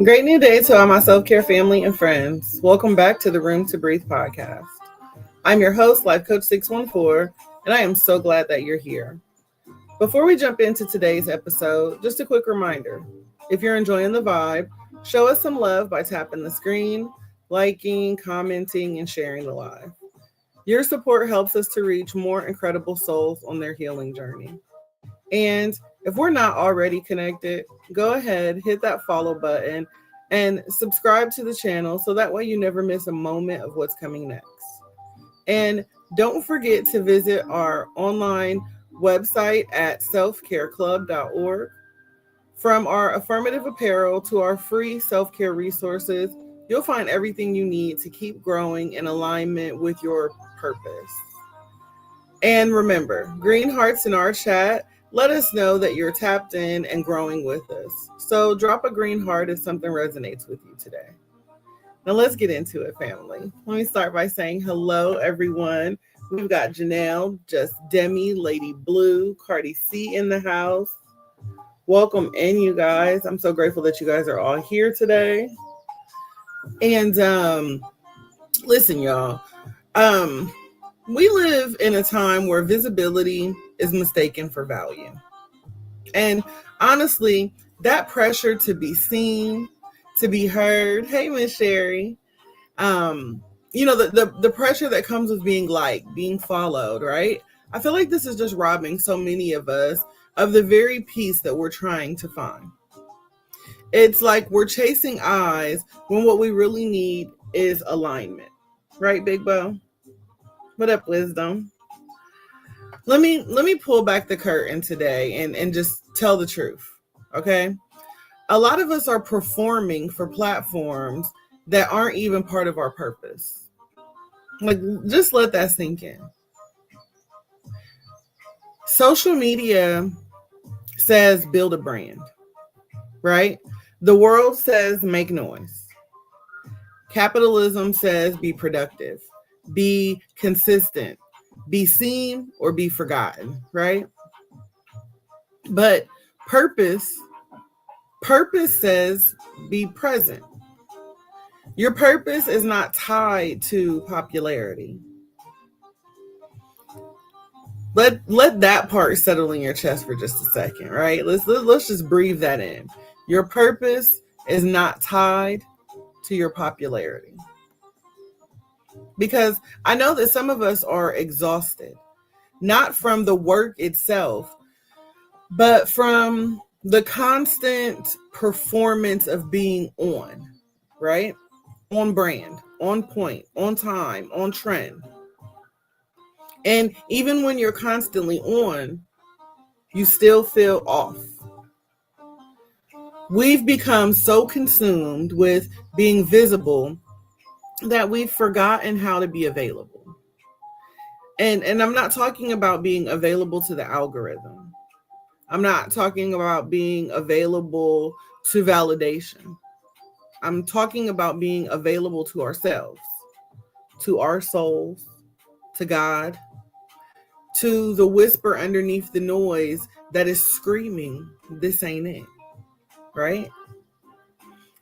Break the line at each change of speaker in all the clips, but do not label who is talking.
Great new day to all my self-care family and friends. Welcome back to the Room2Breathe Podcast. I'm your host, Life Coach 614, and I am so glad that you're here. Before we jump into today's episode, just a quick reminder. If you're enjoying the vibe, show us some love by tapping the screen, liking, commenting, and sharing the live. Your support helps us to reach more incredible souls on their healing journey. And if we're not already connected, go ahead, hit that follow button and subscribe to the channel so that way you never miss a moment of what's coming next. And don't forget to visit our online website at selfcareclub.org. From our affirmative apparel to our free self-care resources, you'll find everything you need to keep growing in alignment with your purpose. And remember, green hearts in our chat let us know that you're tapped in and growing with us. So drop a green heart if something resonates with you today. Now let's get into it, family. Let me start by saying hello, everyone. We've got Janelle, Just Demi, Lady Blue, Cardi C in the house. Welcome in, you guys. I'm so grateful that you guys are all here today. And listen, y'all. We live in a time where visibility is mistaken for value. And honestly, that pressure to be seen, to be heard, hey, Miss Sherry, the pressure that comes with being liked, being followed, right? I feel like this is just robbing so many of us of the very peace that we're trying to find. It's like we're chasing eyes when what we really need is alignment. Right, Big Bo? What up, Wisdom? Let me pull back the curtain today and just tell the truth, okay? A lot of us are performing for platforms that aren't even part of our purpose. Like, just let that sink in. Social media says build a brand, right? The world says make noise. Capitalism says be productive. Be consistent, be seen, or be forgotten, right? But purpose says be present. Your purpose is not tied to popularity. Let that part settle in your chest for just a second, right? Let's just breathe that in. Your purpose is not tied to your popularity. Because I know that some of us are exhausted, not from the work itself, but from the constant performance of being on, right? On brand, on point, on time, on trend. And even when you're constantly on, you still feel off. We've become so consumed with being visible that we've forgotten how to be available. And I'm not talking about being available to the algorithm. I'm not talking about being available to validation. I'm talking about being available to ourselves, to our souls, to God, to the whisper underneath the noise that is screaming, this ain't it, right?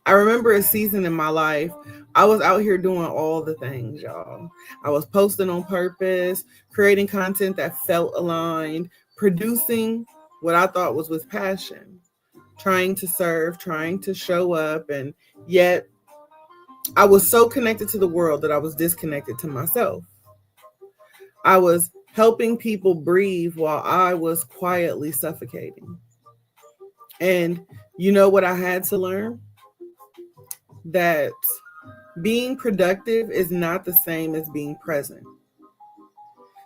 I remember a season in my life, I was out here doing all the things, y'all. I was posting on purpose, creating content that felt aligned, producing what I thought was with passion, trying to serve, trying to show up, and yet I was so connected to the world that I was disconnected to myself. I was helping people breathe while I was quietly suffocating. And you know what I had to learn? That being productive is not the same as being present.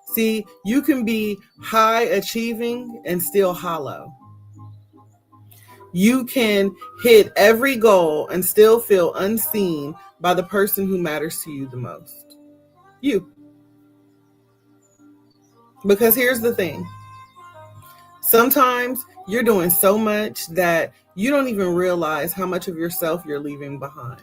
See, you can be high achieving and still hollow. You can hit every goal and still feel unseen by the person who matters to you the most. You. Because here's the thing. Sometimes you're doing so much that you don't even realize how much of yourself you're leaving behind.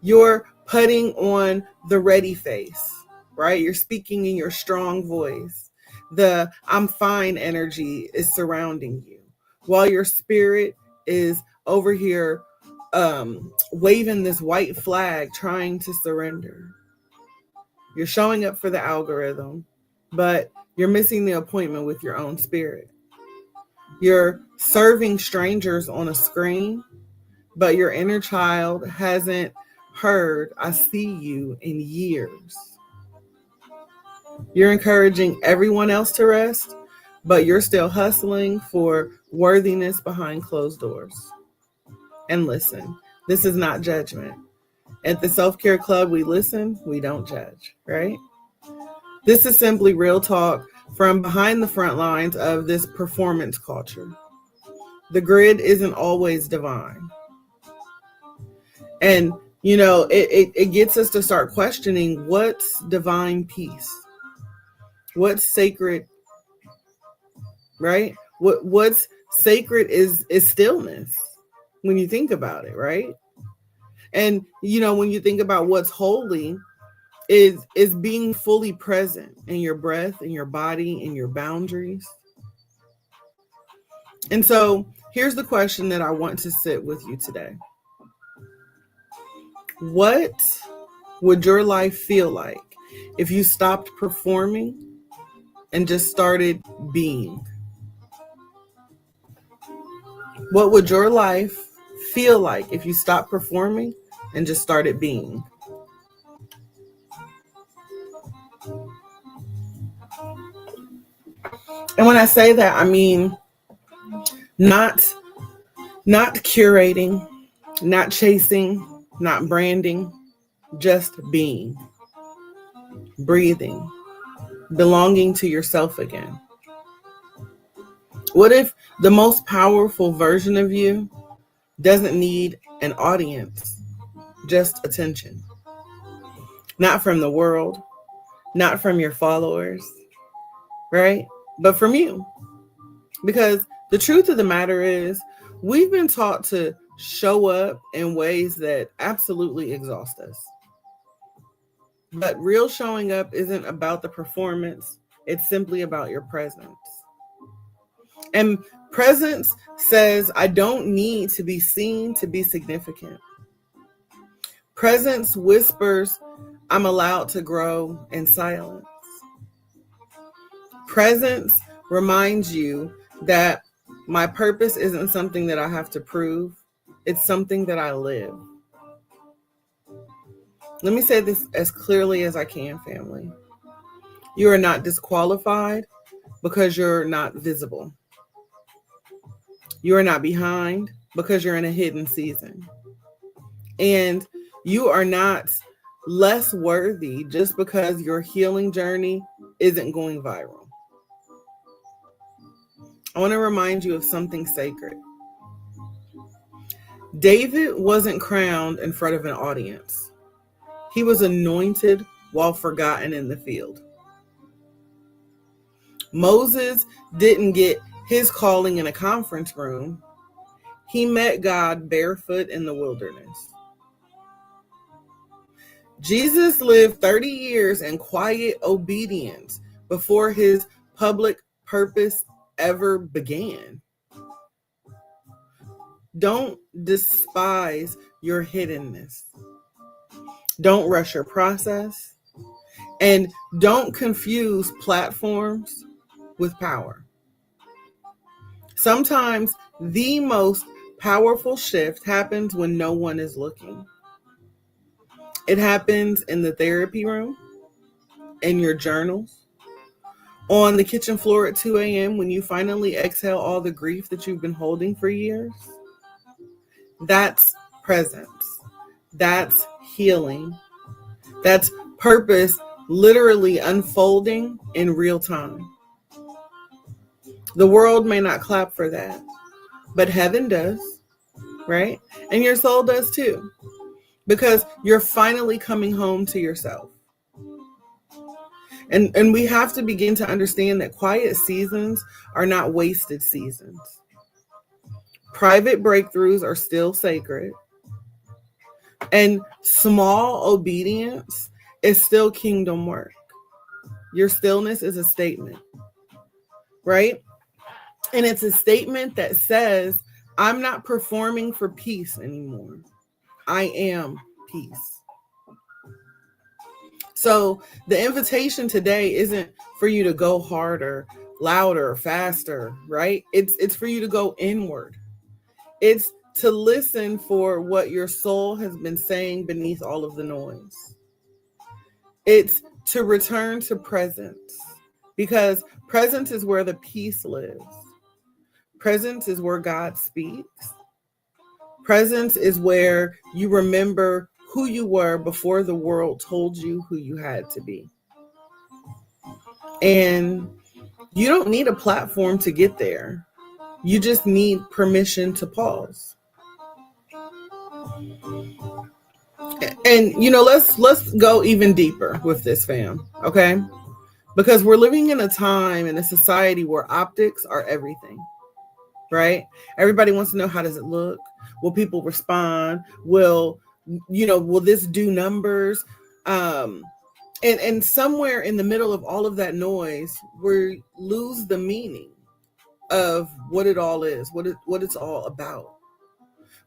You're putting on the ready face, right? You're speaking in your strong voice. The I'm fine energy is surrounding you, while your spirit is over here waving this white flag trying to surrender. You're showing up for the algorithm, but you're missing the appointment with your own spirit. You're serving strangers on a screen, but your inner child hasn't heard "I see you" in years. You're encouraging everyone else to rest, but you're still hustling for worthiness behind closed doors. And listen, this is not judgment. At the Self-Care Club, we listen, we don't judge, right? This is simply real talk from behind the front lines of this performance culture. The grid isn't always divine. And, it gets us to start questioning what's divine peace, what's sacred, right? What's sacred is stillness when you think about it, right? And, when you think about what's holy is being fully present in your breath, in your body, in your boundaries. And so here's the question that I want to sit with you today. What would your life feel like if you stopped performing and just started being? What would your life feel like if you stopped performing and just started being? And when I say that, I mean not curating, not chasing, not branding, just being, breathing, belonging to yourself again. What if the most powerful version of you doesn't need an audience, just attention? Not from the world, not from your followers, right? But from you. Because the truth of the matter is, we've been taught to show up in ways that absolutely exhaust us. But real showing up isn't about the performance. It's simply about your presence. And presence says, I don't need to be seen to be significant. Presence whispers, I'm allowed to grow in silence. Presence reminds you that my purpose isn't something that I have to prove. It's something that I live. Let me say this as clearly as I can, family. You are not disqualified because you're not visible. You are not behind because you're in a hidden season. And you are not less worthy just because your healing journey isn't going viral. I want to remind you of something sacred. David wasn't crowned in front of an audience. He was anointed while forgotten in the field. Moses didn't get his calling in a conference room. He met God barefoot in the wilderness. Jesus lived 30 years in quiet obedience before his public purpose ever began. Don't despise your hiddenness. Don't rush your process. And don't confuse platforms with power. Sometimes the most powerful shift happens when no one is looking. It happens in the therapy room, in your journals, on the kitchen floor at 2 a.m. when you finally exhale all the grief that you've been holding for years. That's presence. That's healing. That's purpose literally unfolding in real time. The world may not clap for that, but heaven does, right? And your soul does too, because you're finally coming home to yourself. And we have to begin to understand that quiet seasons are not wasted seasons. Private breakthroughs are still sacred. And small obedience is still kingdom work. Your stillness is a statement, right? And it's a statement that says, I'm not performing for peace anymore. I am peace. So the invitation today isn't for you to go harder, louder, faster, right? It's for you to go inward. It's to listen for what your soul has been saying beneath all of the noise. It's to return to presence, because presence is where the peace lives. Presence is where God speaks. Presence is where you remember who you were before the world told you who you had to be. And you don't need a platform to get there. You just need permission to pause. And let's go even deeper with this, fam, okay? Because we're living in a time in a society where optics are everything, right? Everybody wants to know, how does it look? Will people respond? Will this do numbers? And somewhere in the middle of all of that noise, we lose the meaning of what it all is, what it's all about.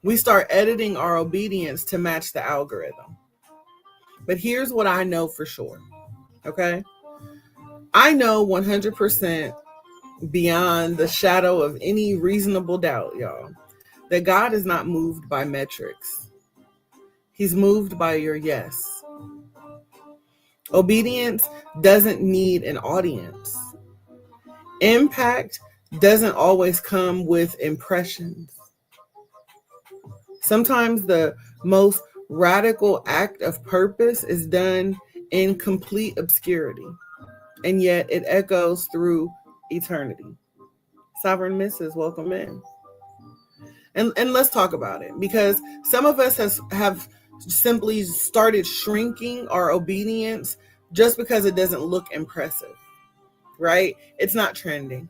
We start editing our obedience to match the algorithm. But here's what I know for sure, okay? I know 100% beyond the shadow of any reasonable doubt, y'all, that God is not moved by metrics. He's moved by your yes. Obedience doesn't need an audience. Impact doesn't always come with impressions. Sometimes the most radical act of purpose is done in complete obscurity, and yet it echoes through eternity. Sovereign Mrs., welcome in. And let's talk about it, because some of us have simply started shrinking our obedience just because it doesn't look impressive, right? It's not trending.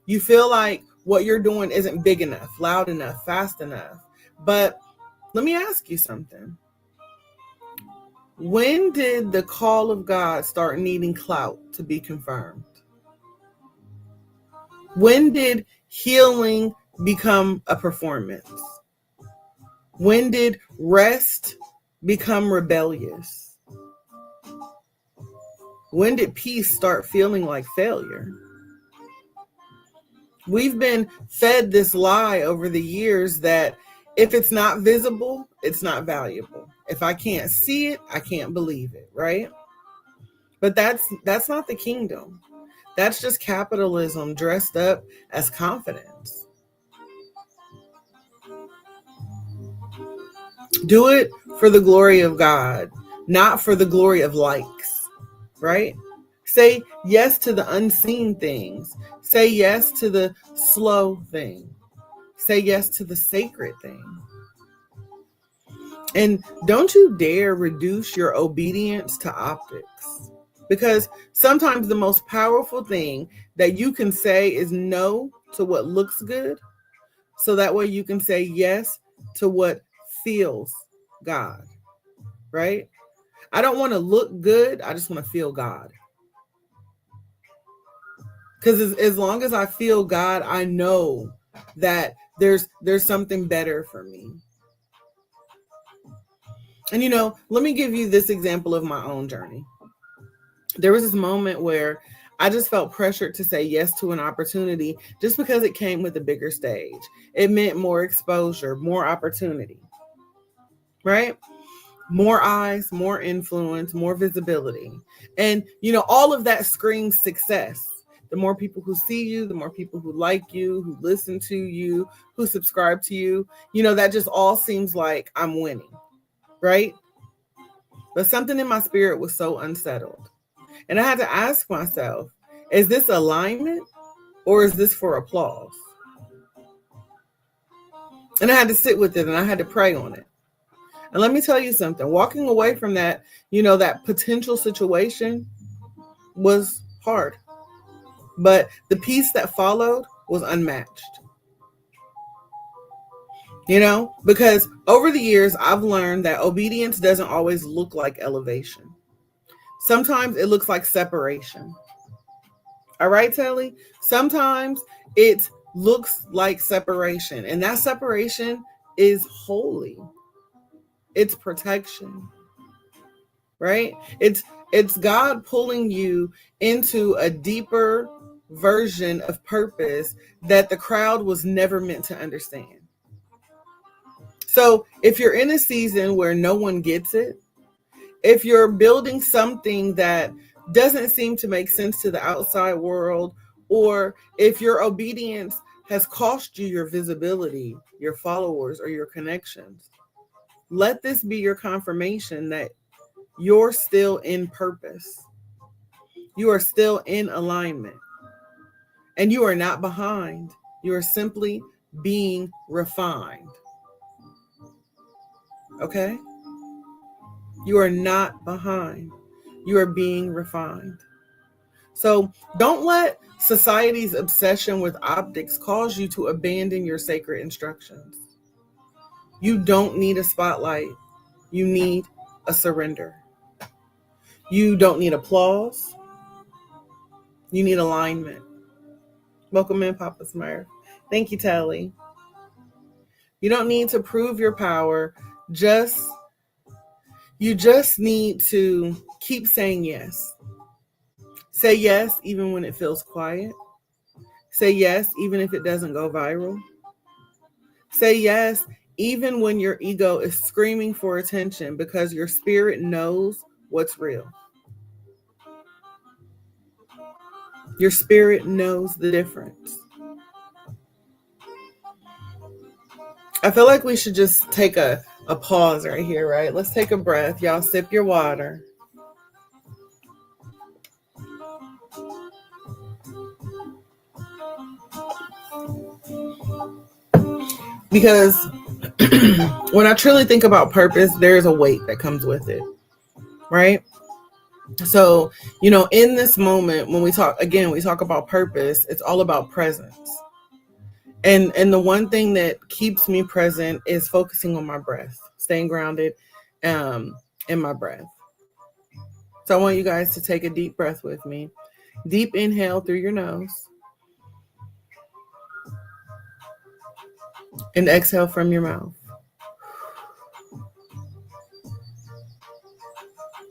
You feel like what you're doing isn't big enough, loud enough, fast enough. But let me ask you something. When did the call of God start needing clout to be confirmed? When did healing become a performance? When did rest become rebellious? When did peace start feeling like failure? We've been fed this lie over the years that if it's not visible, it's not valuable. If I can't see it, I can't believe it, right? But that's not the kingdom. That's just capitalism dressed up as confidence. Do it for the glory of God, not for the glory of likes, right? Say yes to the unseen things. Say yes to the slow thing. Say yes to the sacred thing. And don't you dare reduce your obedience to optics, because sometimes the most powerful thing that you can say is no to what looks good, so that way you can say yes to what feels God, right? I don't want to look good. I just want to feel God. Because as long as I feel God, I know that there's something better for me. And let me give you this example of my own journey. There was this moment where I just felt pressured to say yes to an opportunity just because it came with a bigger stage. It meant more exposure, more opportunity, right? More eyes, more influence, more visibility. And, all of that screams success. The more people who see you, the more people who like you, who listen to you, who subscribe to you, that just all seems like I'm winning, right? But something in my spirit was so unsettled. And I had to ask myself, is this alignment or is this for applause? And I had to sit with it and I had to pray on it. And let me tell you something, walking away from that, that potential situation was hard. But the peace that followed was unmatched. Because over the years, I've learned that obedience doesn't always look like elevation. Sometimes it looks like separation. All right, Telly? Sometimes it's looks like separation. And that separation is holy. It's protection, right? It's God pulling you into a deeper version of purpose that the crowd was never meant to understand. So if you're in a season where no one gets it, if you're building something that doesn't seem to make sense to the outside world, or if your obedience has cost you your visibility, your followers, or your connections, let this be your confirmation that you're still in purpose. You are still in alignment. And you are not behind. You are simply being refined. Okay? You are not behind. You are being refined. So don't let society's obsession with optics cause you to abandon your sacred instructions. You don't need a spotlight. You need a surrender. You don't need applause. You need alignment. Welcome in, Papa Smurf. Thank you, Tally. You don't need to prove your power. You just need to keep saying yes. Say yes even when it feels quiet. Say yes even if it doesn't go viral. Say yes even when your ego is screaming for attention, because your spirit knows what's real. Your spirit knows the difference. I feel like we should just take a pause right here, right? Let's take a breath. Y'all sip your water. Because when I truly think about purpose, there's a weight that comes with it, right? So, in this moment, when we talk about purpose, it's all about presence. And the one thing that keeps me present is focusing on my breath, staying grounded in my breath. So I want you guys to take a deep breath with me. Deep inhale through your nose. And exhale from your mouth.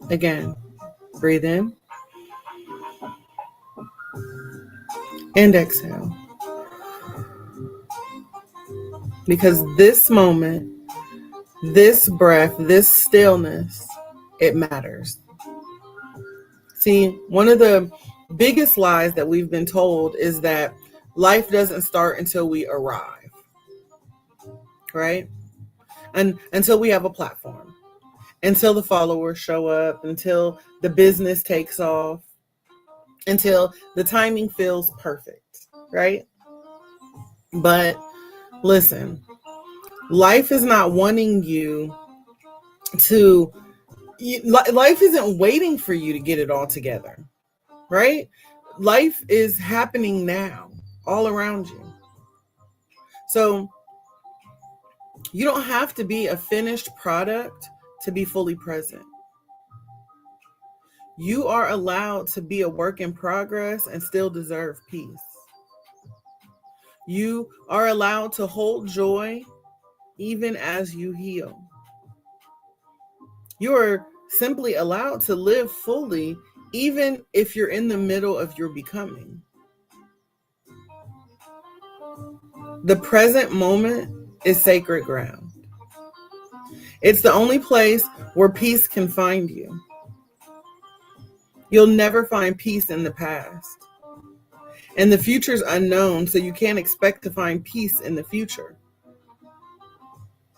Again, breathe in. And exhale. Because this moment, this breath, this stillness, it matters. See, one of the biggest lies that we've been told is that life doesn't start until we arrive, right? And until we have a platform, until the followers show up, until the business takes off, until the timing feels perfect, right? But listen, life is not wanting you to, life isn't waiting for you to get it all together, right? Life is happening now, all around you. So you don't have to be a finished product to be fully present. You are allowed to be a work in progress and still deserve peace. You are allowed to hold joy even as you heal. You are simply allowed to live fully even if you're in the middle of your becoming. The present moment is sacred ground. It's the only place where peace can find you. You'll never find peace in the past. And the future's unknown, so you can't expect to find peace in the future.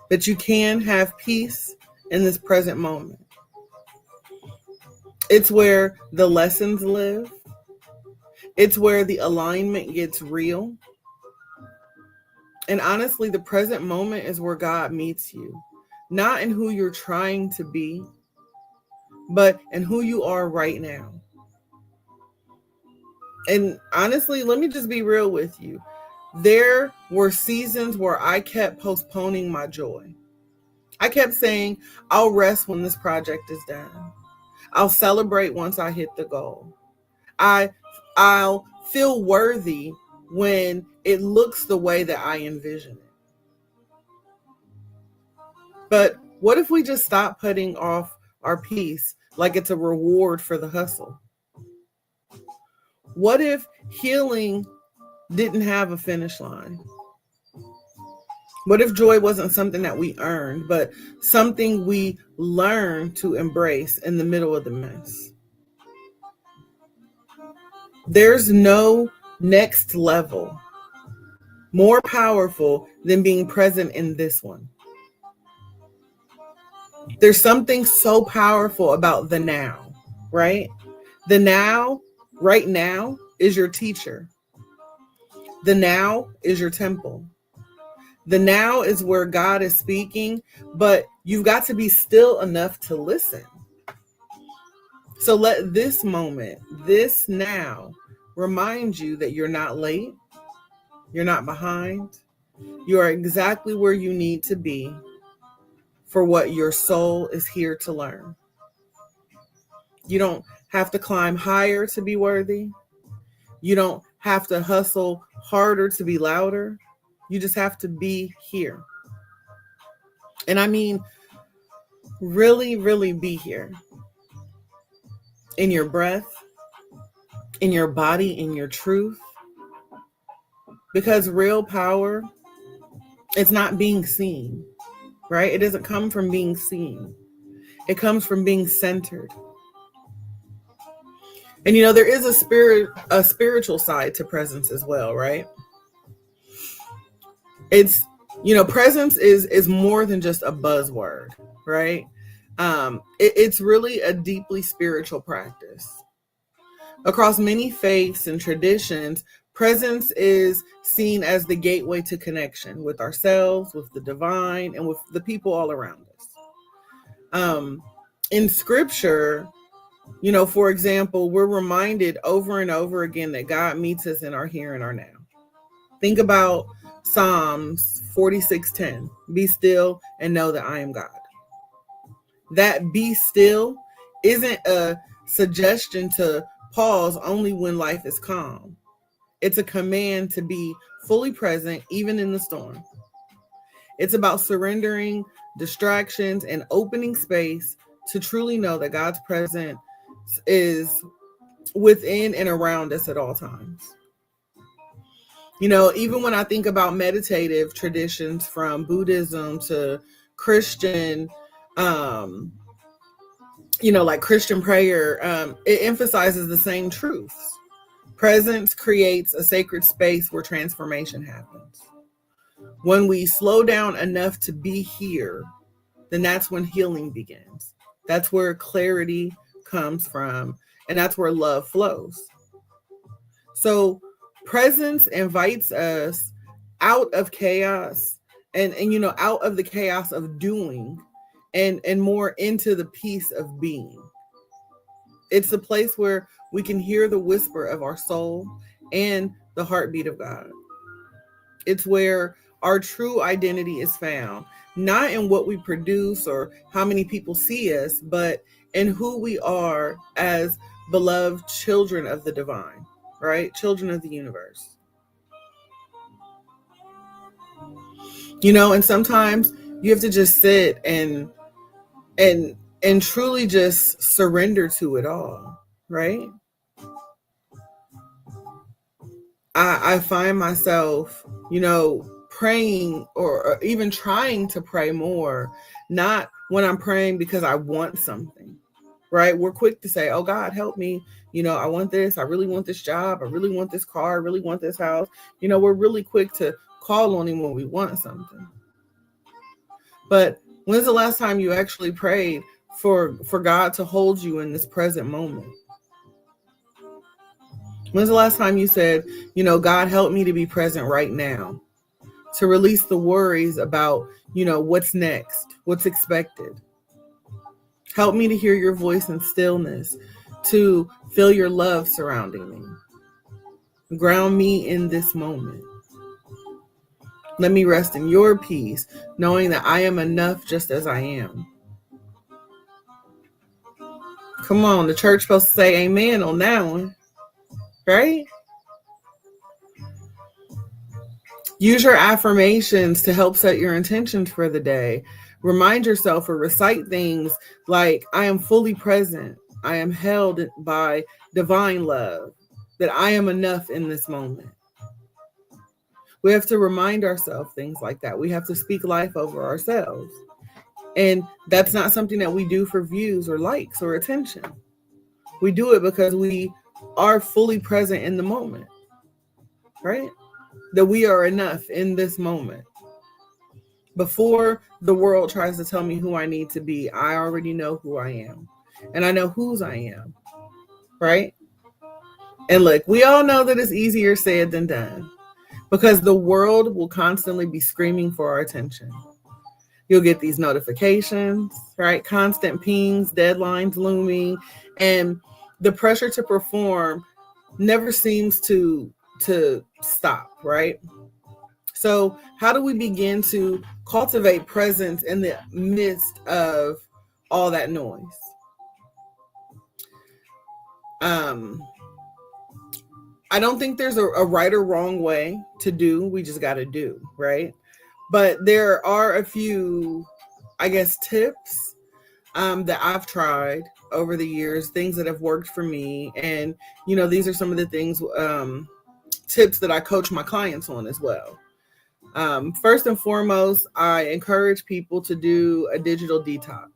But you can have peace in this present moment. It's where the lessons live. It's where the alignment gets real. And honestly, the present moment is where God meets you. Not in who you're trying to be, but in who you are right now. And honestly, let me just be real with you. There were seasons where I kept postponing my joy. I kept saying, I'll rest when this project is done. I'll celebrate once I hit the goal. I'll feel worthy when it looks the way that I envision it. But what if we just stop putting off our peace like it's a reward for the hustle? What if healing didn't have a finish line? What if joy wasn't something that we earned, but something we learn to embrace in the middle of the mess? There's no next level more powerful than being present in this one. There's something so powerful about the now, right? The now, right now, is your teacher. The now is your temple. The now is where God is speaking, but you've got to be still enough to listen. So let this moment, this now, remind you that you're not late, you're not behind, you are exactly where you need to be for what your soul is here to learn. You don't have to climb higher to be worthy. You don't have to hustle harder to be louder. You just have to be here. And I mean, really, really be here. In your breath, in your body, in your truth. Because real power, it's not being seen, right? It doesn't come from being seen. It comes from being centered. And there is a spiritual side to presence as well, right? It's, presence is more than just a buzzword, right? It's really a deeply spiritual practice. Across many faiths and traditions, presence is seen as the gateway to connection with ourselves, with the divine, and with the people all around us. In scripture, for example, we're reminded over and over again that God meets us in our here and our now. Think about Psalms 46:10. Be still and know that I am God. That be still isn't a suggestion to pause only when life is calm. It's a command to be fully present even in the storm. It's about surrendering distractions and opening space to truly know that God's presence is within and around us at all times. Even when I think about meditative traditions from Buddhism to Christian, like Christian prayer, it emphasizes the same truths. Presence creates a sacred space where transformation happens. When we slow down enough to be here, then that's when healing begins. That's where clarity comes from, and that's where love flows. So presence invites us out of chaos and out of the chaos of doing and more into the peace of being. It's a place where we can hear the whisper of our soul and the heartbeat of God. It's where our true identity is found, not in what we produce or how many people see us, but in who we are as beloved children of the divine, right? Children of the universe. And sometimes you have to just sit and truly just surrender to it all, right? I find myself, praying or even trying to pray more, not when I'm praying because I want something, right? We're quick to say, oh God, help me. I want this. I really want this job. I really want this car. I really want this house. We're really quick to call on him when we want something. But when's the last time you actually prayed for God to hold you in this present moment? When's the last time you said, God, help me to be present right now, to release the worries about, what's next, what's expected. Help me to hear your voice in stillness, to feel your love surrounding me. Ground me in this moment. Let me rest in your peace, knowing that I am enough just as I am. Come on, the church supposed to say amen on that one, right? Use your affirmations to help set your intentions for the day. Remind yourself or recite things like, I am fully present. I am held by divine love, that I am enough in this moment. We have to remind ourselves things like that. We have to speak life over ourselves. And that's not something that we do for views or likes or attention. We do it because we are fully present in the moment, right? That we are enough in this moment. Before the world tries to tell me who I need to be, I already know who I am. And I know whose I am, right? And look, we all know that it's easier said than done because the world will constantly be screaming for our attention. You'll get these notifications, right? Constant pings, deadlines looming, and the pressure to perform never seems to stop, right? So how do we begin to cultivate presence in the midst of all that noise? I don't think there's a right or wrong way to do. We just got to do, right? But there are a few, I guess, tips that I've tried over the years, things that have worked for me. And, these are some of the things, tips that I coach my clients on as well. First and foremost, I encourage people to do a digital detox.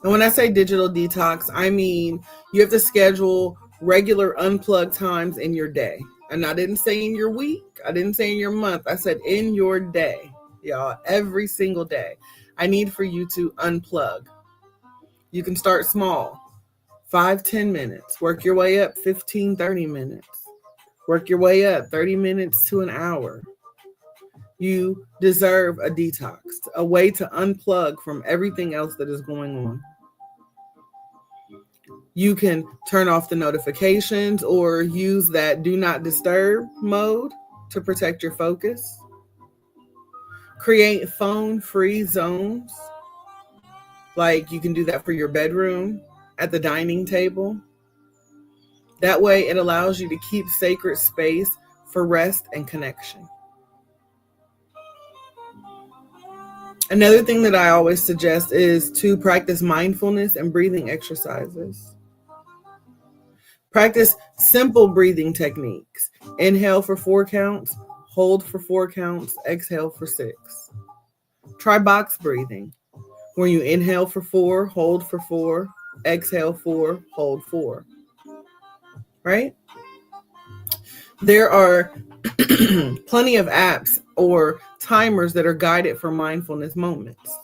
And when I say digital detox, I mean you have to schedule regular unplugged times in your day. And I didn't say in your week. I didn't say in your month. I said in your day, y'all, every single day. I need for you to unplug. You can start small, 5-10 minutes. Work your way up 15-30 minutes. Work your way up 30 minutes to an hour. You deserve a detox, a way to unplug from everything else that is going on. You can turn off the notifications or use that do not disturb mode to protect your focus. Create phone-free zones. Like you can do that for your bedroom, at the dining table. That way it allows you to keep sacred space for rest and connection. Another thing that I always suggest is to practice mindfulness and breathing exercises. Practice simple breathing techniques. Inhale for 4 counts, hold for 4 counts, exhale for 6. Try box breathing, where you inhale for 4, hold for 4, exhale 4, hold 4. Right? There are plenty of apps or timers that are guided for mindfulness moments.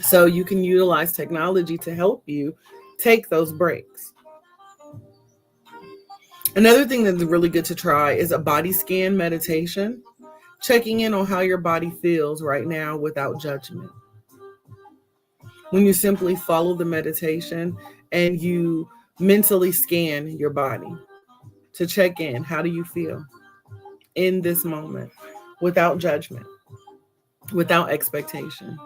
So you can utilize technology to help you take those breaks. Another thing that's really good to try is a body scan meditation, checking in on how your body feels right now without judgment. When you simply follow the meditation and you mentally scan your body to check in, how do you feel in this moment without judgment, without expectation,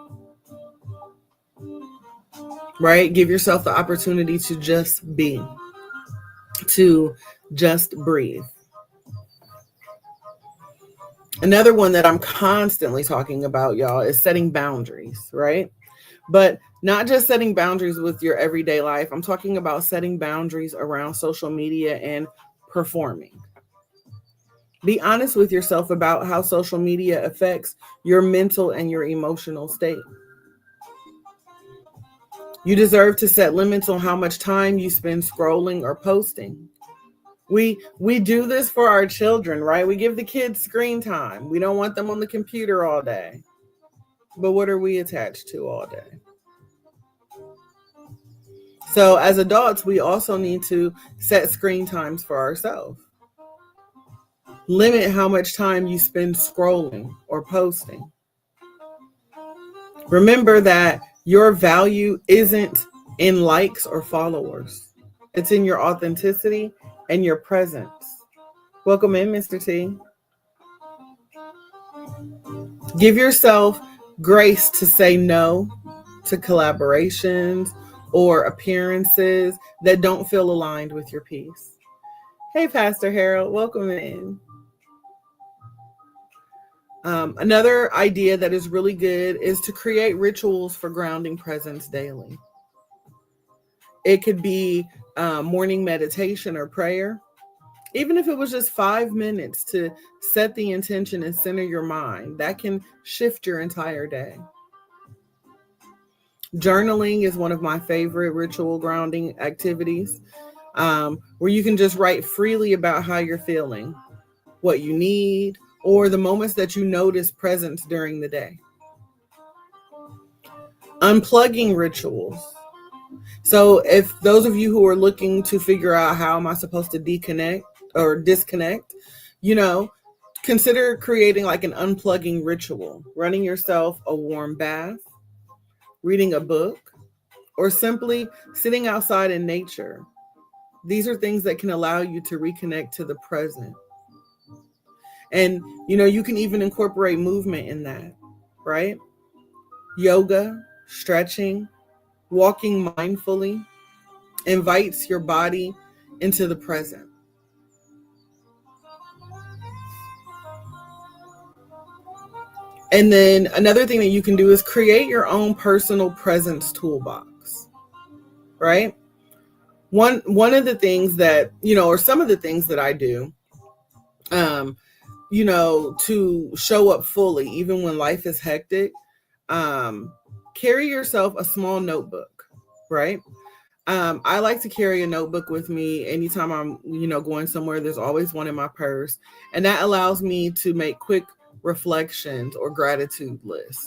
right? Give yourself the opportunity to just be, to just breathe. Another one that I'm constantly talking about, y'all, is setting boundaries, right? But not just setting boundaries with your everyday life. I'm talking about setting boundaries around social media and performing. Be honest with yourself about how social media affects your mental and your emotional state. You deserve to set limits on how much time you spend scrolling or posting. We do this for our children, right? We give the kids screen time. We don't want them on the computer all day. But what are we attached to all day? So as adults, we also need to set screen times for ourselves. Limit how much time you spend scrolling or posting. Remember that your value isn't in likes or followers. It's in your authenticity and your presence. Welcome in, Mr. T. Give yourself grace to say no to collaborations or appearances that don't feel aligned with your peace. Hey, Pastor Harold, welcome in. Another idea that is really good is to create rituals for grounding presence daily. It could be morning meditation or prayer. Even if it was just 5 minutes to set the intention and center your mind, that can shift your entire day. Journaling is one of my favorite ritual grounding activities, where you can just write freely about how you're feeling, what you need, or the moments that you notice presence during the day. Unplugging rituals. So if those of you who are looking to figure out how am I supposed to deconnect or disconnect, consider creating like an unplugging ritual, running yourself a warm bath, reading a book, or simply sitting outside in nature. These are things that can allow you to reconnect to the present. And, you can even incorporate movement in that, right? Yoga, stretching, walking mindfully invites your body into the present. And then another thing that you can do is create your own personal presence toolbox, right? One of the things that, or some of the things that I do, to show up fully, even when life is hectic, carry yourself a small notebook, right? I like to carry a notebook with me anytime I'm, going somewhere. There's always one in my purse. And that allows me to make quick reflections or gratitude lists,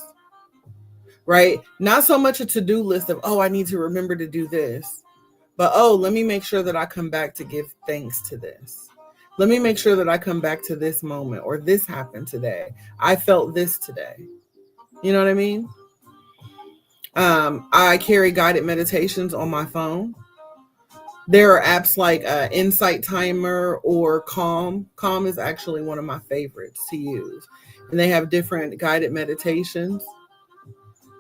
right? Not so much a to-do list of, I need to remember to do this, but, let me make sure that I come back to give thanks to this. Let me make sure that I come back to this moment, or this happened today. I felt this today. You know what I mean? I carry guided meditations on my phone. There are apps like Insight Timer or Calm. Calm is actually one of my favorites to use. And they have different guided meditations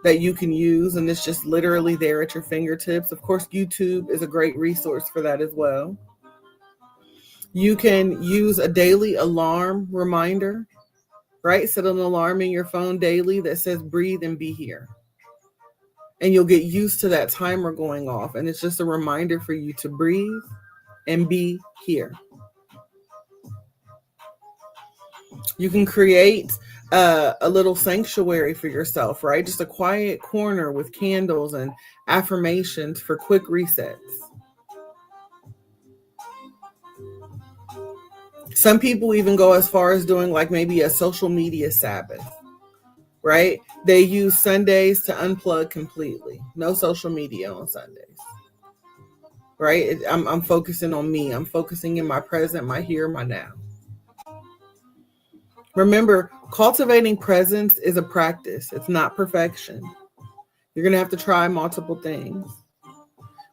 that you can use. And it's just literally there at your fingertips. Of course, YouTube is a great resource for that as well. You can use a daily alarm reminder, right? Set an alarm in your phone daily that says breathe and be here. And you'll get used to that timer going off. And it's just a reminder for you to breathe and be here. You can create a little sanctuary for yourself, right? Just a quiet corner with candles and affirmations for quick resets. Some people even go as far as doing like maybe a social media Sabbath, right? They use Sundays to unplug completely. No social media on Sundays, right? I'm focusing on me. I'm focusing in my present, my here, my now. Remember, cultivating presence is a practice. It's not perfection. You're going to have to try multiple things.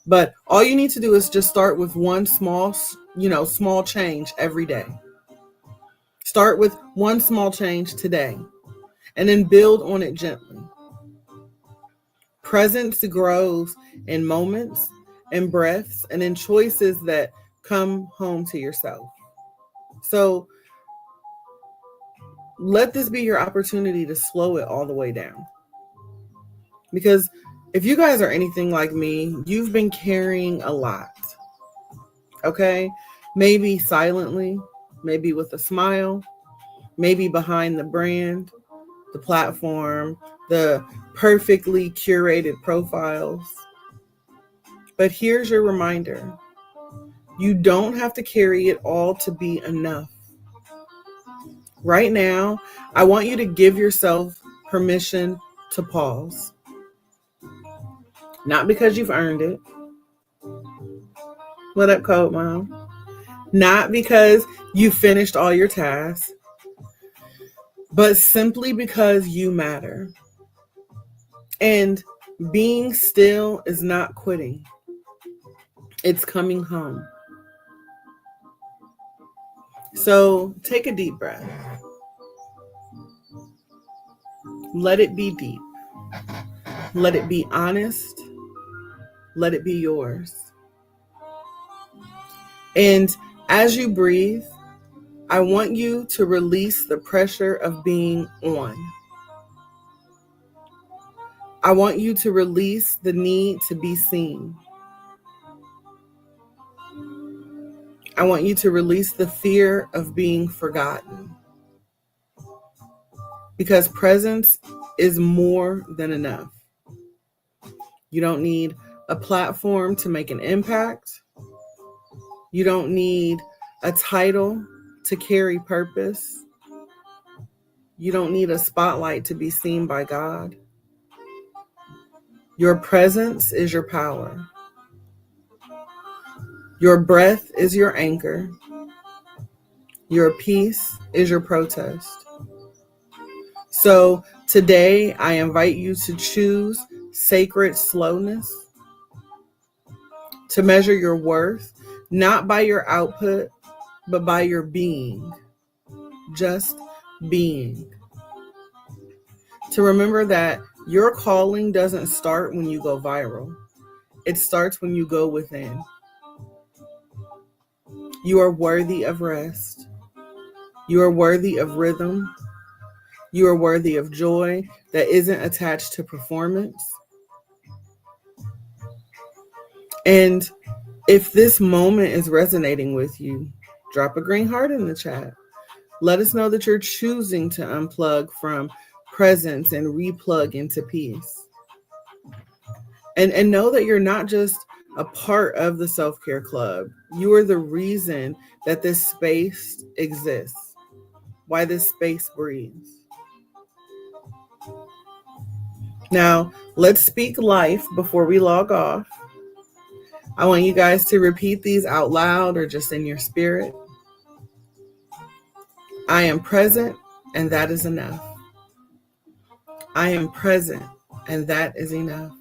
But all you need to do is just start with one small change every day. Start with one small change today and then build on it gently. Presence grows in moments and breaths and in choices that come home to yourself. So let this be your opportunity to slow it all the way down. Because if you guys are anything like me, you've been carrying a lot. Okay? Maybe silently, maybe with a smile, maybe behind the brand, the platform, the perfectly curated profiles. But here's your reminder. You don't have to carry it all to be enough. Right now, I want you to give yourself permission to pause. Not because you've earned it. What up, Code Mom? Not because you finished all your tasks, but simply because you matter. And being still is not quitting. It's coming home. So take a deep breath. Let it be deep. Let it be honest. Let it be yours. And as you breathe, I want you to release the pressure of being on. I want you to release the need to be seen. I want you to release the fear of being forgotten. Because presence is more than enough. You don't need a platform to make an impact. You don't need a title to carry purpose. You don't need a spotlight to be seen by God. Your presence is your power. Your breath is your anchor. Your peace is your protest. So today I invite you to choose sacred slowness, to measure your worth, not by your output, but by your being, just being. To remember that your calling doesn't start when you go viral. It starts when you go within. You are worthy of rest. You are worthy of rhythm. You are worthy of joy that isn't attached to performance. And if this moment is resonating with you, drop a green heart in the chat. Let us know that you're choosing to unplug from presence and replug into peace. And know that you're not just a part of the self-care club. You are the reason that this space exists, why this space breathes. Now, let's speak life before we log off. I want you guys to repeat these out loud or just in your spirit. I am present, and that is enough. I am present, and that is enough.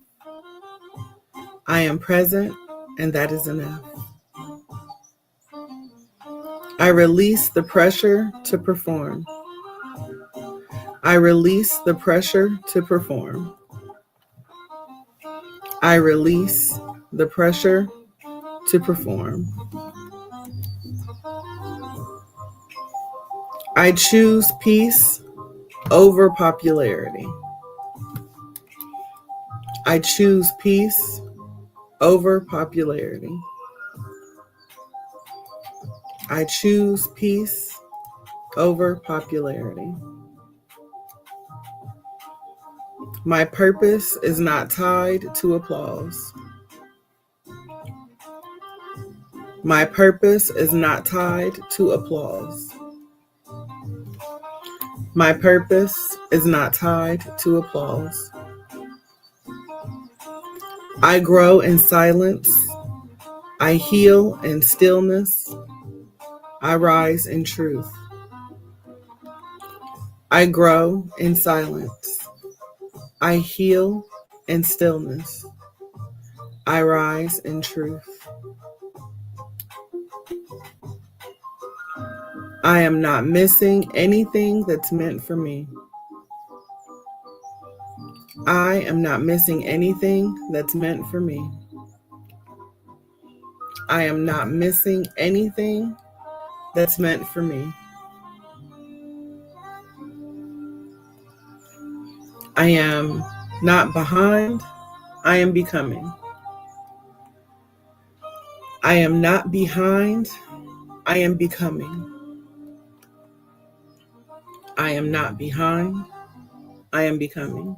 I am present, and that is enough. I release the pressure to perform. I release the pressure to perform. I release the pressure to perform. I choose peace over popularity. I choose peace over popularity. I choose peace over popularity. My purpose is not tied to applause. My purpose is not tied to applause. My purpose is not tied to applause. I grow in silence. I heal in stillness. I rise in truth. I grow in silence. I heal in stillness. I rise in truth. I am not missing anything that's meant for me. I am not missing anything that's meant for me. I am not missing anything that's meant for me. I am not behind. I am becoming. I am not behind. I am becoming. I am not behind. I am becoming.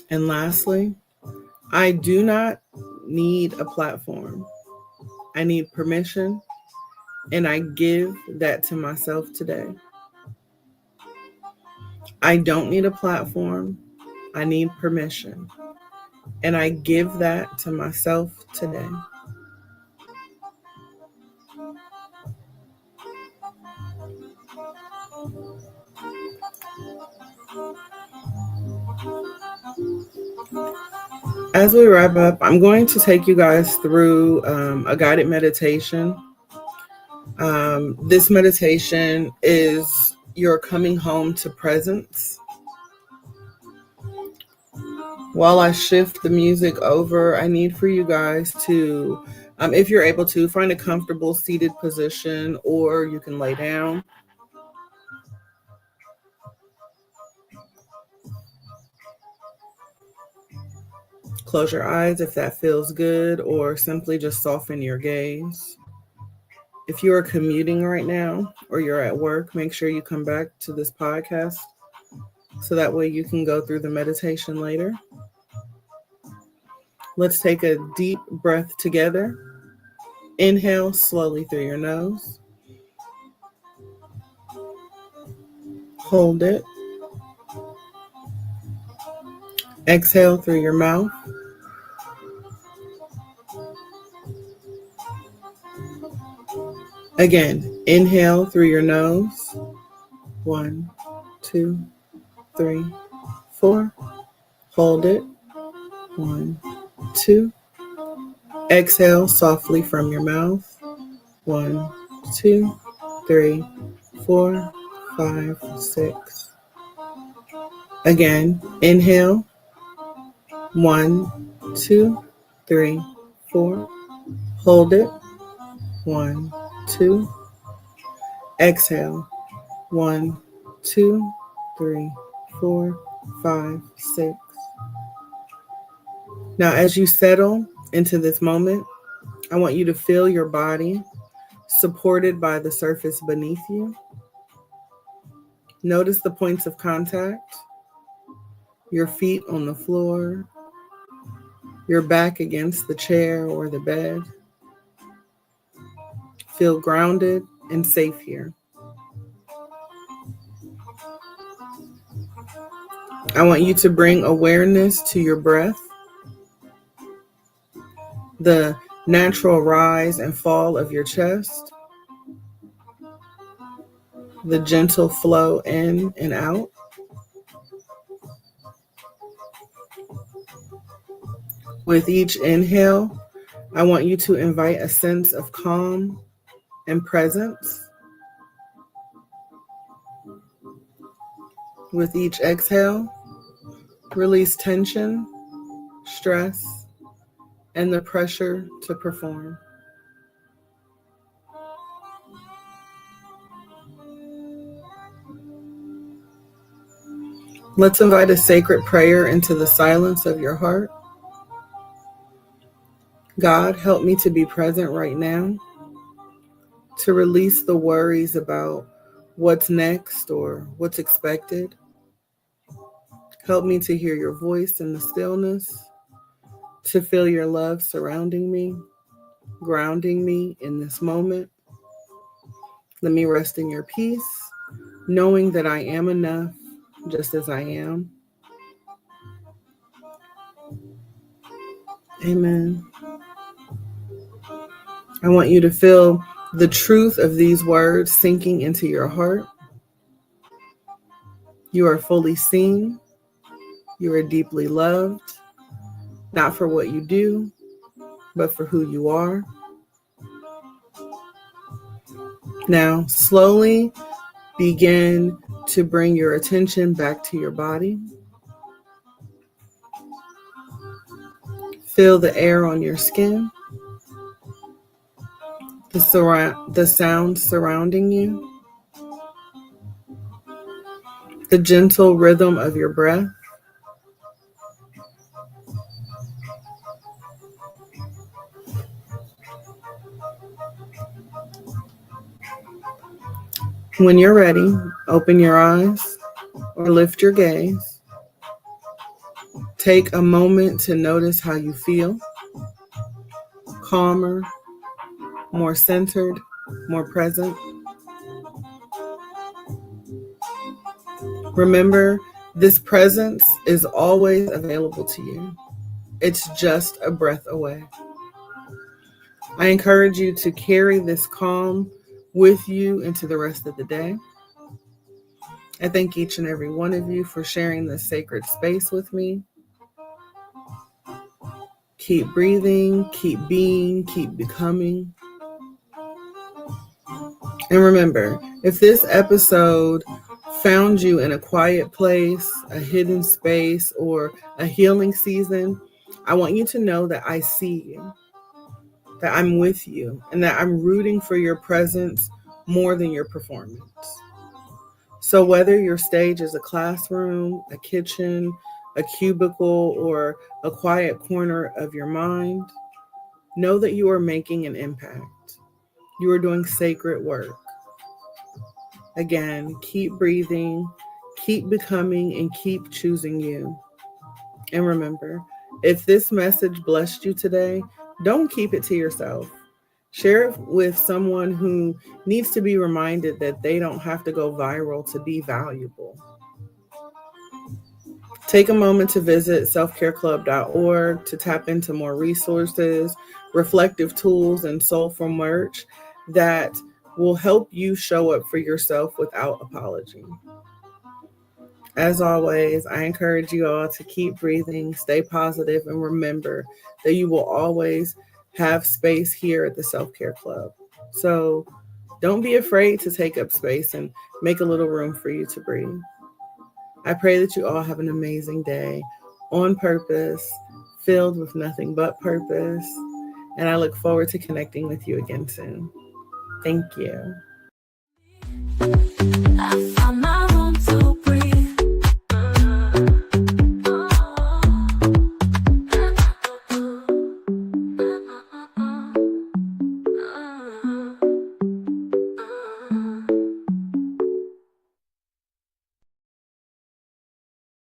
And lastly, I do not need a platform. I need permission, and I give that to myself today. I don't need a platform. I need permission, and I give that to myself today. As we wrap up, I'm going to take you guys through a guided meditation. This meditation is your coming home to presence. While I shift the music over, I need for you guys to If you're able to, find a comfortable seated position, or you can lay down. Close your eyes if that feels good, or simply just soften your gaze. If you are commuting right now or you're at work, make sure you come back to this podcast so that way you can go through the meditation later. Let's take a deep breath together. Inhale slowly through your nose. Hold it. Exhale through your mouth. Again, inhale through your nose. 1, 2, 3, 4. Hold it. 1, 2. Exhale softly from your mouth. 1, 2, 3, 4, 5, 6. Again, inhale. 1, 2, 3, 4. Hold it. 1, 2. Exhale. 1, 2, 3, 4, 5, 6. Now, as you settle into this moment, I want you to feel your body supported by the surface beneath you. Notice the points of contact, your feet on the floor, your back against the chair or the bed. Feel grounded and safe here. I want you to bring awareness to your breath, the natural rise and fall of your chest, the gentle flow in and out. With each inhale, I want you to invite a sense of calm and presence. With each exhale, release tension, stress, and the pressure to perform. Let's invite a sacred prayer into the silence of your heart. God, help me to be present right now, to release the worries about what's next or what's expected. Help me to hear your voice in the stillness, to feel your love surrounding me, grounding me in this moment. Let me rest in your peace, knowing that I am enough just as I am. Amen. I want you to feel the truth of these words sinking into your heart. You are fully seen. You are deeply loved, not for what you do, but for who you are. Now, slowly begin to bring your attention back to your body. Feel the air on your skin, the sound surrounding you, the gentle rhythm of your breath. When you're ready, open your eyes or lift your gaze. Take a moment to notice how you feel. Calmer, more centered, more present. Remember, this presence is always available to you. It's just a breath away. I encourage you to carry this calm with you into the rest of the day. I thank each and every one of you for sharing this sacred space with me. Keep breathing, keep being, keep becoming. And remember, if this episode found you in a quiet place, a hidden space, or a healing season, I want you to know that I see you. that I'm with you, and that I'm rooting for your presence more than your performance. So whether your stage is a classroom, a kitchen, a cubicle, or a quiet corner of your mind, know that you are making an impact. You are doing sacred work. Again, keep breathing, keep becoming, and keep choosing you. And remember, if this message blessed you today, don't keep it to yourself. Share it with someone who needs to be reminded that they don't have to go viral to be valuable. Take a moment to visit selfcareclub.org to tap into more resources, reflective tools, and soulful merch that will help you show up for yourself without apology. As always, I encourage you all to keep breathing, stay positive, and remember that you will always have space here at the Self-Care Club. So don't be afraid to take up space and make a little room for you to breathe. I pray that you all have an amazing day on purpose, filled with nothing but purpose. And I look forward to connecting with you again soon. Thank you.